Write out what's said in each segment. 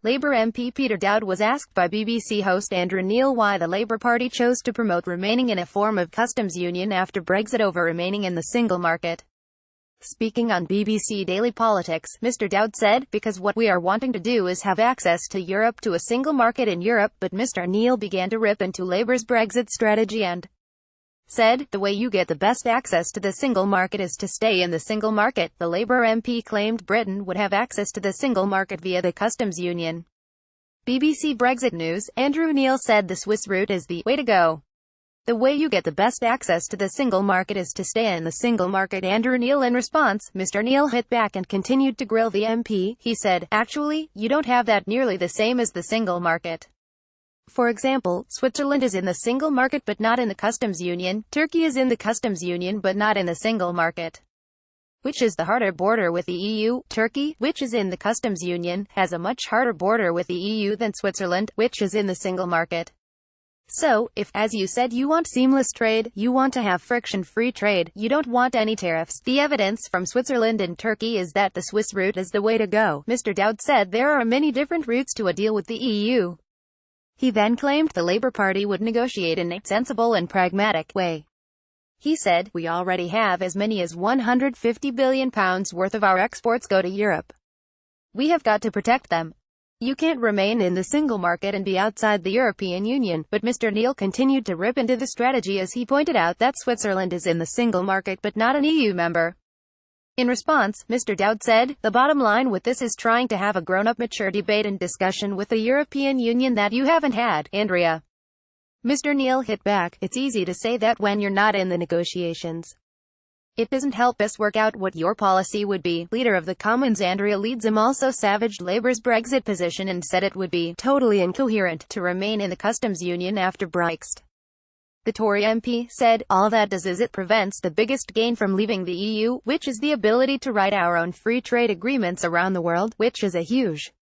Labour MP Peter Dowd was asked by BBC host Andrew Neil why the Labour Party chose to promote remaining in a form of customs union after Brexit over remaining in the single market. Speaking on BBC Daily Politics, Mr Dowd said, "Because what we are wanting to do is have access to Europe, to a single market in Europe." But Mr Neil began to rip into Labour's Brexit strategy and said, "The way you get the best access to the single market is to stay in the single market." The Labour MP claimed Britain would have access to the single market via the customs union. BBC Brexit News, Andrew Neil said the Swiss route is the way to go. The way you get the best access to the single market is to stay in the single market. Andrew Neil in response, Mr Neil hit back and continued to grill the MP. He said, "Actually, you don't have that nearly the same as the single market. For example, Switzerland is in the single market but not in the customs union. Turkey is in the customs union but not in the single market. Which is the harder border with the EU? Turkey, which is in the customs union, has a much harder border with the EU than Switzerland, which is in the single market. So, if, as you said, you want seamless trade, you want to have friction-free trade, you don't want any tariffs. The evidence from Switzerland and Turkey is that the Swiss route is the way to go." Mr Dowd said there are many different routes to a deal with the EU. He then claimed the Labour Party would negotiate in a sensible and pragmatic way. He said, "We already have as many as £150 billion worth of our exports go to Europe. We have got to protect them. You can't remain in the single market and be outside the European Union." But Mr Neil continued to rip into the strategy as he pointed out that Switzerland is in the single market but not an EU member. In response, Mr Dowd said, "The bottom line with this is trying to have a grown-up, mature debate and discussion with the European Union that you haven't had, Andrea." Mr Neil hit back, "It's easy to say that when you're not in the negotiations. It doesn't help us work out what your policy would be." Leader of the Commons Andrea Leadsom also savaged Labour's Brexit position and said it would be totally incoherent to remain in the customs union after Brexit. The Tory MP said, "All that does is it prevents the biggest gain from leaving the EU, which is the ability to write our own free trade agreements around the world, which is a huge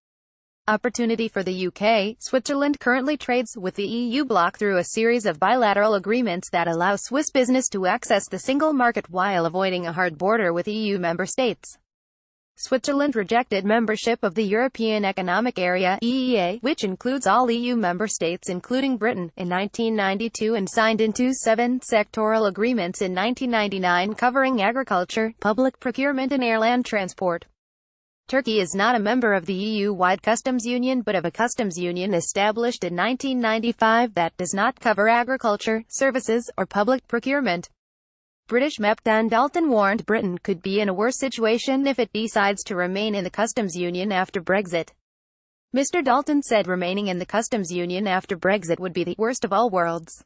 opportunity for the UK." Switzerland currently trades with the EU bloc through a series of bilateral agreements that allow Swiss business to access the single market while avoiding a hard border with EU member states. Switzerland rejected membership of the European Economic Area (EEA), which includes all EU member states including Britain, in 1992 and signed into 7 sectoral agreements in 1999 covering agriculture, public procurement and airland transport. Turkey is not a member of the EU-wide customs union but of a customs union established in 1995 that does not cover agriculture, services, or public procurement. British MEP Dan Dalton warned Britain could be in a worse situation if it decides to remain in the customs union after Brexit. Mr Dalton said remaining in the customs union after Brexit would be the worst of all worlds.